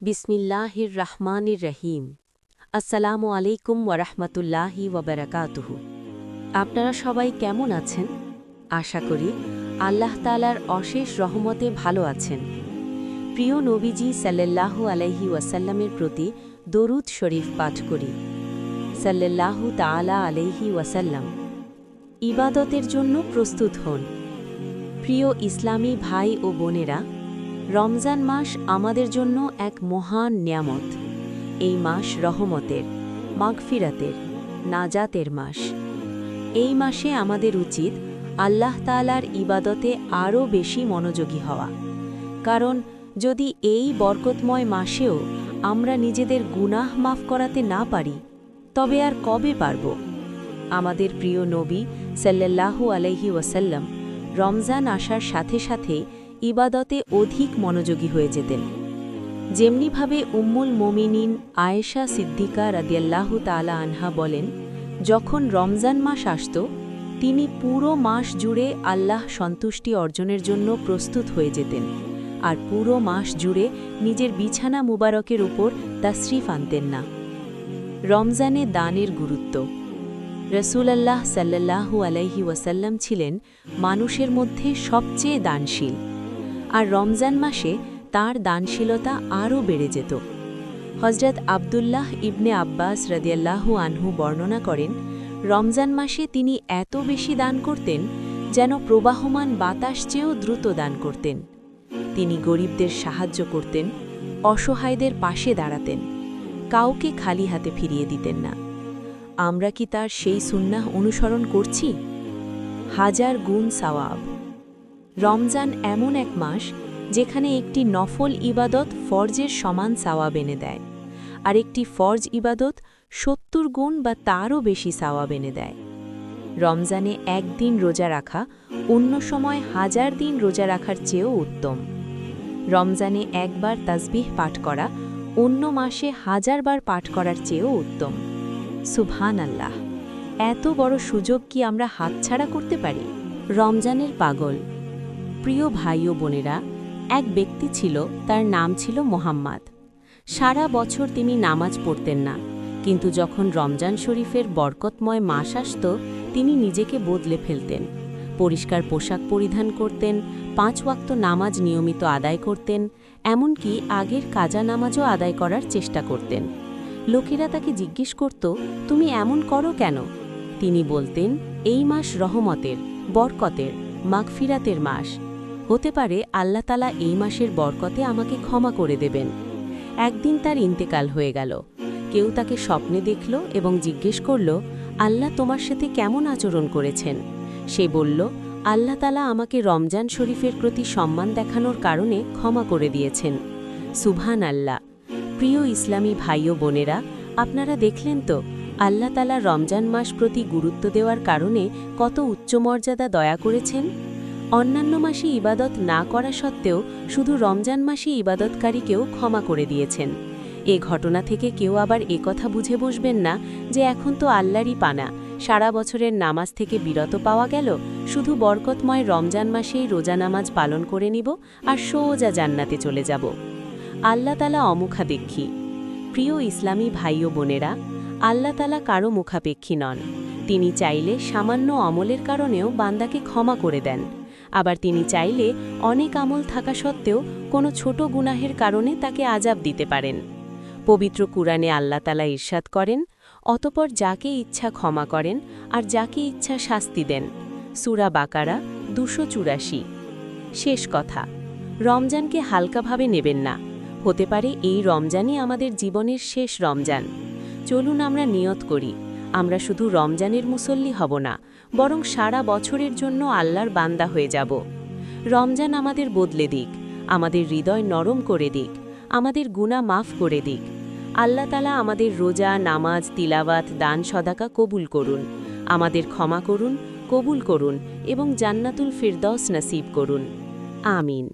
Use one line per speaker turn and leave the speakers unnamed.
বিসমিল্লাহির রহমানির রহিম। আসসালামু আলাইকুম ওয়ারাহমাতুল্লাহি ওয়াবারাকাতুহু। আপনারা সবাই কেমন আছেন? আশা করি আল্লাহ তাআলার অশেষ রহমতে ভালো আছেন। প্রিয় নবীজি সাল্লাল্লাহু আলাইহি ওয়াসাল্লামের প্রতি দরুদ শরীফ পাঠ করি। সাল্লাল্লাহু তাআলা আলাইহি ওয়াসাল্লাম। ইবাদতের জন্য প্রস্তুত হন। প্রিয় ইসলামী ভাই ও বোনেরা, রমজান মাস আমাদের জন্য এক মহান নিয়ামত। এই মাস রহমতের, মাগফিরাতের, নাজাতের মাস। এই মাসে আমাদের উচিত আল্লাহ তাআলার ইবাদতে আরও বেশি মনোযোগী হওয়া। কারণ যদি এই বরকতময় মাসেও আমরা নিজেদের গুনাহ মাফ করাতে না পারি, তবে আর কবে পারব? আমাদের প্রিয় নবী সাল্লাল্লাহু আলাইহি ওয়াসাল্লাম রমজান আসার সাথে সাথে ইবাদতে অধিক মনোযোগী হয়ে যেতেন। যেমনিভাবে উম্মুল মোমিনিন আয়েশা সিদ্দিকা রাদিয়াল্লাহু তাআলা আনহা বলেন, যখন রমজান মাস আসত তিনি পুরো মাস জুড়ে আল্লাহ সন্তুষ্টি অর্জনের জন্য প্রস্তুত হয়ে যেতেন, আর পুরো মাস জুড়ে নিজের বিছানা মুবারকের উপর তাশরিফ আনতেন না। রমজানে দানের গুরুত্ব। রাসূলুল্লাহ সাল্লাল্লাহু আলাইহি ওয়াসাল্লাম ছিলেন মানুষের মধ্যে সবচেয়ে দানশীল, আর রমজান মাসে তার দানশীলতা আরও বেড়ে যেত। হযরত আব্দুল্লাহ ইবনে আব্বাস রাদিয়াল্লাহু আনহু বর্ণনা করেন, রমজান মাসে তিনি এত বেশি দান করতেন যেন প্রবাহমান বাতাস চেয়েও দ্রুত দান করতেন। তিনি গরিবদের সাহায্য করতেন, অসহায়দের পাশে দাঁড়াতেন, কাউকে খালি হাতে ফিরিয়ে দিতেন না। আমরা কি তার সেই সুন্নাহ অনুসরণ করছি? হাজার গুণ সওয়াব। রমজান এমন এক মাস যেখানে একটি নফল ইবাদত ফরজের সমান সওয়াব এনে দেয়, আর একটি ফরজ ইবাদত ৭০ গুণ বা তারও বেশি সওয়াব এনে দেয়। রমজানে একদিন রোজা রাখা অন্য সময় ১০০০ দিন রোজা রাখার চেয়েও উত্তম। রমজানে একবার তাসবিহ পাঠ করা অন্য মাসে ১০০০ বার পাঠ করার চেয়েও উত্তম। সুবহানাল্লাহ! এত বড় সুযোগ কি আমরা হাতছাড়া করতে পারি? রমজানের পাগল। প্রিয় ভাই ও বোনেরা, এক ব্যক্তি ছিল, তার নাম ছিল মোহাম্মদ। সারা বছর তিনি নামাজ পড়তেন না, কিন্তু যখন রমজান শরীফের বরকতময় মাস আসত তিনি নিজেকে বদলে ফেলতেন। পরিষ্কার পোশাক পরিধান করতেন, ৫ ওয়াক্ত নামাজ নিয়মিত আদায় করতেন, এমনকি আগের কাজা নামাজও আদায় করার চেষ্টা করতেন। লোকেরা তাকে জিজ্ঞেস করত, তুমি এমন করো কেন? তিনি বলতেন, এই মাস রহমতের, বরকতের, মাগফিরাতের মাস। হতে পারে আল্লাহ তাআলা এই মাসের বরকতে আমাকে ক্ষমা করে দেবেন। একদিন তার ইন্তেকাল হয়ে গেল। কেউ তাকে স্বপ্নে দেখল এবং জিজ্ঞেস করল, আল্লাহ তোমার সাথে কেমন আচরণ করেছেন? সে বলল, আল্লাহ তাআলা আমাকে রমজান শরীফের প্রতি সম্মান দেখানোর কারণে ক্ষমা করে দিয়েছেন। সুবহানাল্লাহ! প্রিয় ইসলামী ভাই ও বোনেরা, আপনারা দেখলেন তো আল্লাহ তাআলা রমজান মাস প্রতি গুরুত্ব দেওয়ার কারণে কত উচ্চ মর্যাদা দয়া করেছেন। অন্যান্য মাসে ইবাদত না করা সত্ত্বেও শুধু রমজান মাসে ইবাদতকারীকেও ক্ষমা করে দিয়েছেন। এ ঘটনা থেকে কেউ আবার একথা বুঝে বসবেন না যে এখন তো আল্লাহরই পানা, সারা বছরের নামাজ থেকে বিরত পাওয়া গেল, শুধু বরকতময় রমজান মাসেই রোজা নামাজ পালন করে নিব আর সোজা জান্নাতে চলে যাব। আল্লাহ তাআলা অমুখাপেক্ষী। প্রিয় ইসলামী ভাই ও বোনেরা, আল্লাহ তাআলা কারো মুখাপেক্ষী নন। তিনি চাইলে সামান্য আমলের কারণেও বান্দাকে ক্ষমা করে দেন, আবার তিনি চাইলে অনেক আমল থাকা সত্ত্বেও কোনো ছোট গুনাহের কারণে তাকে আযাব দিতে পারেন। পবিত্র কুরআনে আল্লাহ তাআলা ইরশাদ করেন, অতঃপর যাকে ইচ্ছা ক্ষমা করেন আর যাকে ইচ্ছা শাস্তি দেন। সূরা বাকারা ২৮৪। শেষ কথা, রমজানকে হালকাভাবে নেবেন না। হতে পারে এই রমজানই আমাদের জীবনের শেষ রমজান। চলুন আমরা নিয়ত করি, আমরা শুধু রমজানের মুসল্লি হব না, বরং সারা বছরের জন্য আল্লাহর বান্দা হয়ে যাব। রমজান আমাদের বদলে দিক, আমাদের হৃদয় নরম করে দিক, আমাদের গুনাহ মাফ করে দিক। আল্লাহ তাআলা আমাদের রোজা, নামাজ, তিলাওয়াত, দান সদাকা কবুল করুন, আমাদের ক্ষমা করুন, কবুল করুন এবং জান্নাতুল ফিরদৌস নসিব করুন। আমিন।